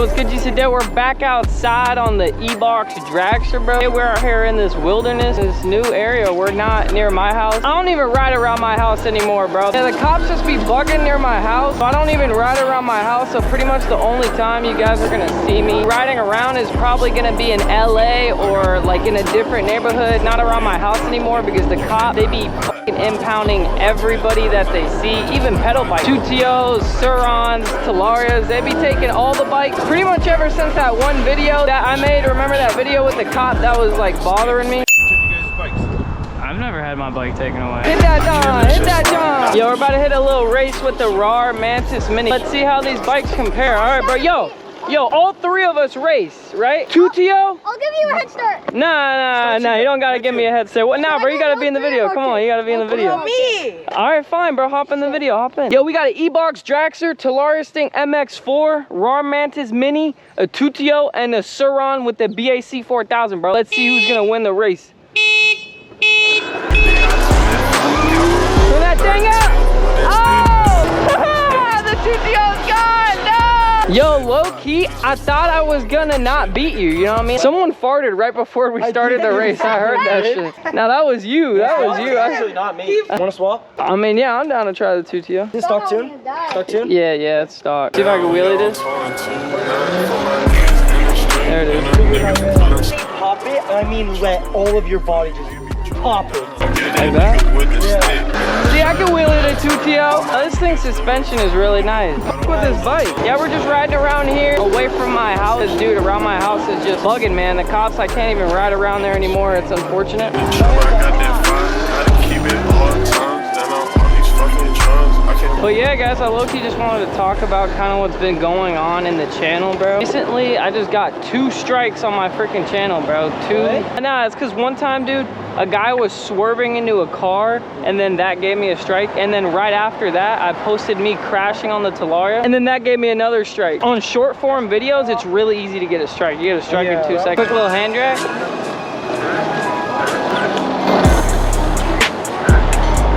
what's good, GC? We're back outside on the Ebox Dragster, bro. We're out here in this wilderness, this new area. We're not near my house. I don't even ride around my house anymore, bro. Yeah, the cops just be bugging near my house. So I don't even ride around my house. So pretty much the only time you guys are gonna see me riding around is probably gonna be in LA or like in a different neighborhood, not around my house anymore, because the cops, they be fucking impounding everybody that they see, even pedal bikes. Tuttios, Surons, Tellurias, they be taking all the bikes. Pretty much ever since that one video that I made, remember that video with the cop that was like bothering me? I've never had my bike taken away. Hit that John, hit that John. Yo, we're about to hit a little race with the Rawr Mini. Let's see how these bikes compare. All right, bro, yo, all three of us race, right? Tuttio? I'll give you a head start. Nah, you don't gotta give me a head start. What? Nah, bro, you gotta be in the video. Come on, you gotta be in the video. Me. All right, fine, bro. Hop in the video. Hop in. Yo, we got an Ebox Dragster, Tellurias Sting MX4, Rawr Mini, a Tuttio, and a Suron with the BAC 4000, bro. Let's see who's gonna win the race. Throw that thing out. Oh! The Tuttio's gone. No! Yo, low-key, I thought I was gonna not beat you, you know what I mean? Someone farted right before we started the race. I heard that shit. Now, that was you. That was you. Actually, not me. Want to swap? I mean, yeah, I'm down to try the Tuttio. Is it stock tune? Stock tune? Yeah, it's stock. See if I can wheelie this. There it is. Pop it, I mean let all of your body just pop it. Like that? Yeah. See, I can wheelie the Tuttio. This thing's suspension is really nice. Fuck with this bike. Yeah, we're just riding around here away from my house. This dude around my house is just bugging, man. The cops, I can't even ride around there anymore. It's unfortunate. But yeah, guys, I low-key just wanted to talk about kind of what's been going on in the channel, bro. Recently, I just got 2 strikes on my freaking channel, bro. 2. Really? Nah, it's because one time, dude, a guy was swerving into a car, and then that gave me a strike. And then right after that, I posted me crashing on the Telluria, and then that gave me another strike. On short form videos, it's really easy to get a strike. You get a strike in 2 seconds. Quick little hand drag.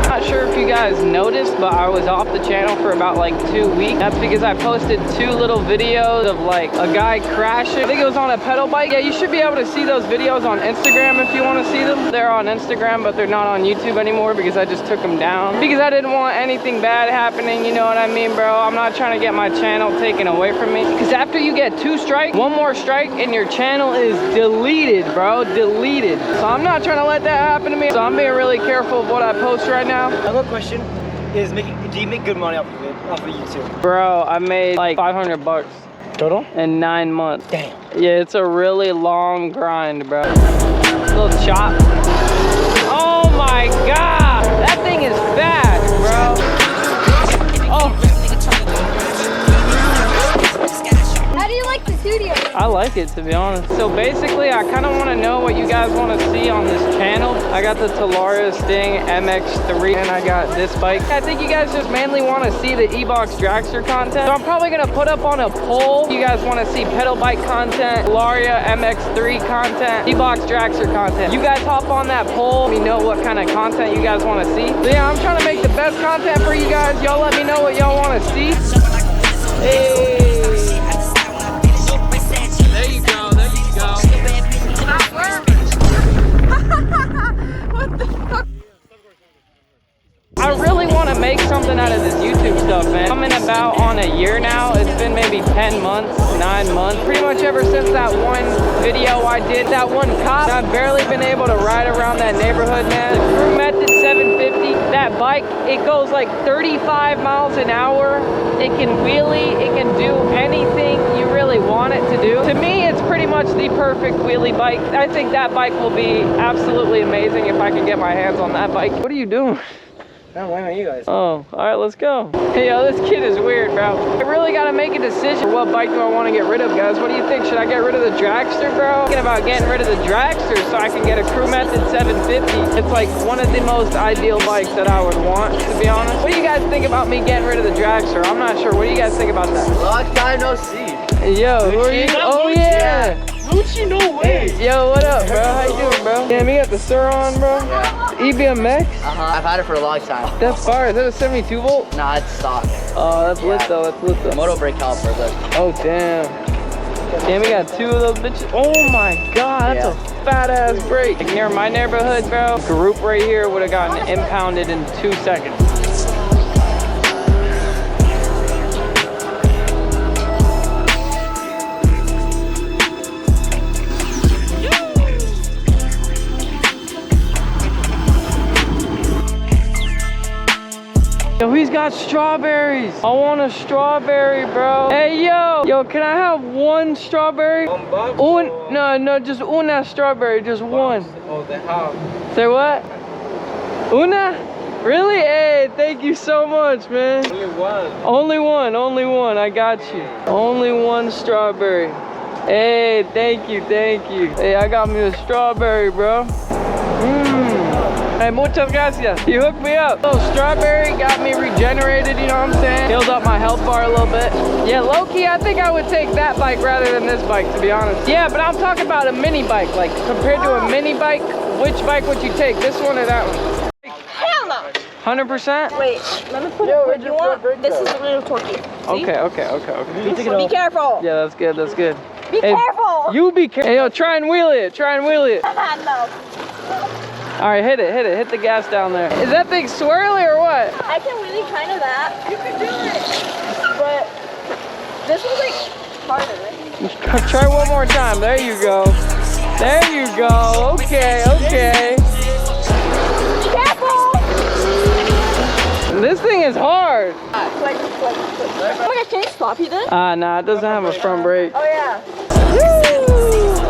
Not sure if you guys noticed, but I was off the channel for about like 2 weeks. That's because I posted 2 little videos of like a guy crashing. I think it was on a pedal bike. Yeah, you should be able to see those videos on Instagram if you want to see them. They're on Instagram, but they're not on YouTube anymore because I just took them down. Because I didn't want anything bad happening, you know what I mean, bro? I'm not trying to get my channel taken away from me. Because after you get 2 strikes, 1 more strike and your channel is deleted, bro. Deleted. So I'm not trying to let that happen to me. So I'm being really careful of what I post right now. Another question is, do you make good money off of YouTube? Bro, I made like 500 bucks. Total? In 9 months. Damn. Yeah, it's a really long grind, bro. Little chop. Oh my God. That thing is fast, bro. Oh. How do you like the studio? I like it, to be honest. So basically, I kind of want to know what you guys want to see on this channel. I got the Tellurias Sting MX3 and I got this bike. I think you guys just mainly want to see the Ebox Dragster content. So I'm probably going to put up on a poll. You guys want to see pedal bike content, Tellurias MX3 content, Ebox Dragster content. You guys hop on that poll. Let me know what kind of content you guys want to see. So yeah, I'm trying to make the best content for you guys. Y'all let me know what y'all want to see. Hey. There you go, there you go. What the fuck? I really want to make something out of this YouTube stuff, man. I'm in about on a year now. It's been maybe 10 months, 9 months. Pretty much ever since that one video I did, that one cop, I've barely been able to ride around that neighborhood, man. The Crew Method 750, that bike, it goes like 35 miles an hour. It can wheelie, it can do anything you really want it to do. To me, it's pretty much the perfect wheelie bike. I think that bike will be absolutely amazing if I can get my hands on that bike. What are you doing? I'm waiting on you guys. Oh, all right, let's go. Hey, yo, this kid is weird, bro. I really got to make a decision. What bike do I want to get rid of, guys? What do you think? Should I get rid of the Dragster, bro? I'm thinking about getting rid of the Dragster so I can get a Crew Method 750. It's like one of the most ideal bikes that I would want, to be honest. What do you guys think about me getting rid of the Dragster? I'm not sure. What do you guys think about that? Long time no see. Yo, who are you? Oh, yeah. Gucci, no way. Yo, what up, bro? How you doing, bro? Damn, you got the Suron, bro? EBMX? I've had it for a long time. That's fire. Is that a 72 volt? Nah, it's stock. Oh, that's lit though. That's lit though. Moto brake caliper, but oh, damn. Damn, we got 2 of those bitches. Oh my god, that's a fat ass brake. Like near my neighborhood, bro, group right here would have gotten impounded in 2 seconds. Yo, he's got strawberries. I want a strawberry, bro. Hey, yo. Yo, can I have 1 strawberry? No, just una strawberry, just 1. Oh, they have. Say what? Una? Really? Hey, thank you so much, man. Only one. I got you. Only 1 strawberry. Hey, thank you. Hey, I got me a strawberry, bro. Hey, muchas gracias. You hooked me up. So strawberry got me regenerated, you know what I'm saying? Healed up my health bar a little bit. Yeah, low-key, I think I would take that bike rather than this bike, to be honest. Yeah, but I'm talking about a mini bike. Like, compared to a mini bike, which bike would you take? This one or that one? Hell no. 100%? Wait, let me put it where you want. This is a little torquey. Okay. Be careful. Yeah, that's good. Be careful. You be careful. Hey, yo, try and wheel it. No. All right, hit it. Hit the gas down there. Is that thing swirly or what? I can really kind of that. You can do it. But this one's like harder, right? Try one more time. There you go. Okay. Careful. This thing is hard. Like. Oh my gosh, can you stop you then? Nah, it doesn't have a front brake. Oh yeah.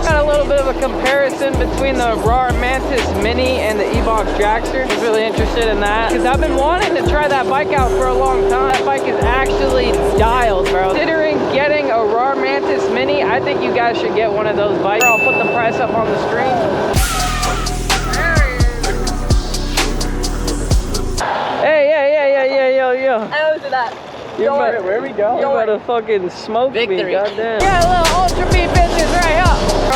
Got a little bit of a comparison between the Rawr Mini and the Ebox Dragster. I was really interested in that because I've been wanting to try that bike out for a long time. That bike is actually dialed, bro. Considering getting a Rawr Mini, I think you guys should get one of those bikes. I'll put the price up on the screen. Hey, yo. I always do that. Where we go? You better fucking smoke me, Victory. goddamn. Yeah, a little ultra beat bitches right here.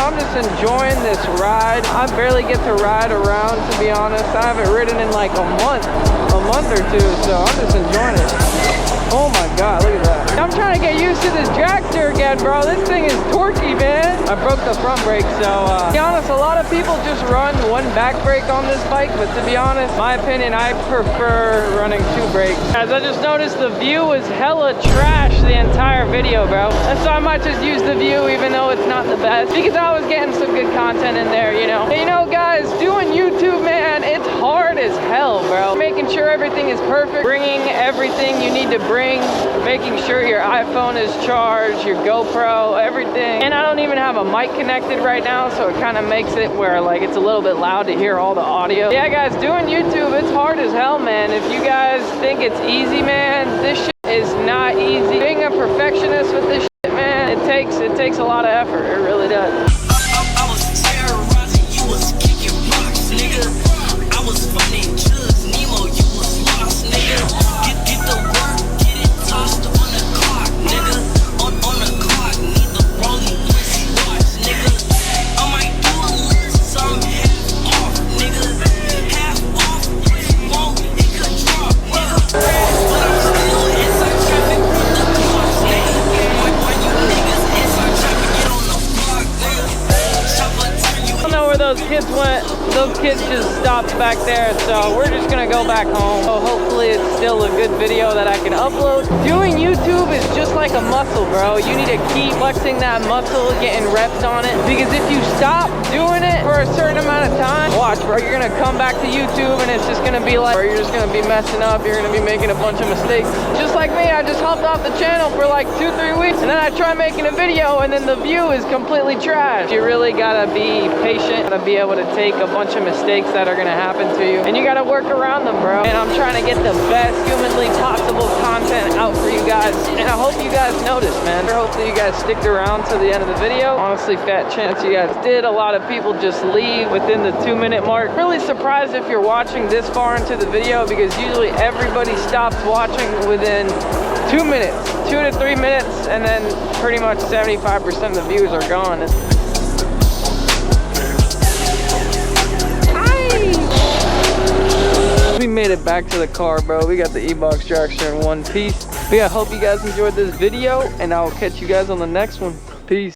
I'm just enjoying this ride. I barely get to ride around, to be honest. I haven't ridden in like a month or 2, so I'm just enjoying it. Oh my god, look at that. I'm trying to get used to this dragster again, bro. This thing is torquey, man. I broke the front brake, so to be honest, a lot of people just run 1 back brake on this bike, but to be honest, my opinion, I prefer running 2 brakes. As I just noticed, the view was hella trash the entire video, bro. And so I might just use the view even though it's not the best, because I was getting some good content in there, you know. And you know, guys, doing YouTube, man, it's hard as hell, bro. Making sure everything is perfect, bringing everything you need to bring, making sure your iPhone is charged, your GoPro, everything. And I don't even have a mic connected right now, so it kind of makes it where like it's a little bit loud to hear all the audio. Yeah, guys, doing YouTube, it's hard as hell, man. If you guys think it's easy, man, this shit is not easy. Being a perfectionist with this shit, man, it takes a lot of effort. It really does. I was terrorizing, you was kicking rocks, nigga. I was running jugs, Nemo, you was lost, nigga. Get the work, get it tossed on the clock, nigga. On the clock, need the rolling wrist watch, nigga. I might do a little something half off, nigga. Half off, which won't, it could drop, nigga. But I'm still inside traffic with the clocks, nigga. Why you niggas inside traffic, get on the block, nigga. Chopper turn you I don't know where those kids went. Those kids just stopped back there, so we're just gonna go back home. So hopefully it's still a good video that I can upload. Doing YouTube is just like a muscle, bro. You need to keep flexing that muscle, getting reps on it, because if you stop doing it for a certain amount of time, watch, bro, you're gonna come back to YouTube and it's just gonna be like, or you're just gonna be messing up, you're gonna be making a bunch of mistakes. Just like me, I just hopped off the channel for like 2-3 weeks, and then I try making a video and then the view is completely trash. You really gotta be patient, gotta be able to take a bunch of mistakes that are gonna happen to you, and you gotta work around them, bro. And I'm trying to get the best humanly possible content out for you guys, and I hope you guys notice, man. Hopefully you guys sticked around to the end of the video. Honestly, fat chance you guys did. A lot of people just leave within the 2-minute mark. Really surprised if you're watching this far into the video, because usually everybody stops watching within 2 minutes, 2 to 3 minutes, and then pretty much 75% of the views are gone. We made it back to the car, bro. We got the Ebox Dragster in one piece. But yeah, hope you guys enjoyed this video, and I will catch you guys on the next one. Peace.